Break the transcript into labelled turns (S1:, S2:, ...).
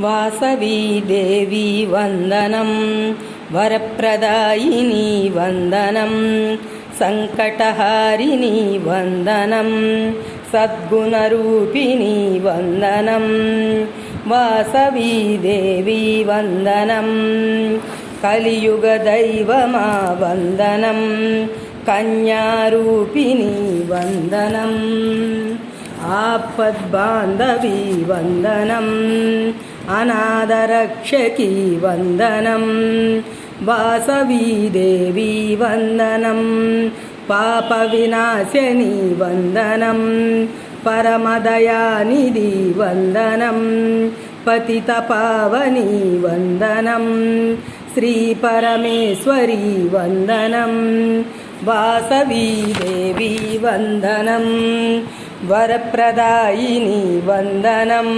S1: వాసవీ దేవి వందనం, వరప్రదాయిని వందనం, సంకటహారిణి వందనం, సద్గుణరూపిణి వందనం. వాసవీ దేవి వందనం, కలియుగ దైవమా వందనం, కన్యారూపిణి వందనం, ఆపద్బాంధవి వందనం, అనాథరక్షకి వందనం. వాసవీ దేవి వందనం, పాప వినాశని వందనం, పరమదయానిధి వందనం, పతిత పావని వందనం, శ్రీ పరమేశ్వరి వందనం. వాసవీ దేవి వందనం, వరప్రదాయిని వందనం.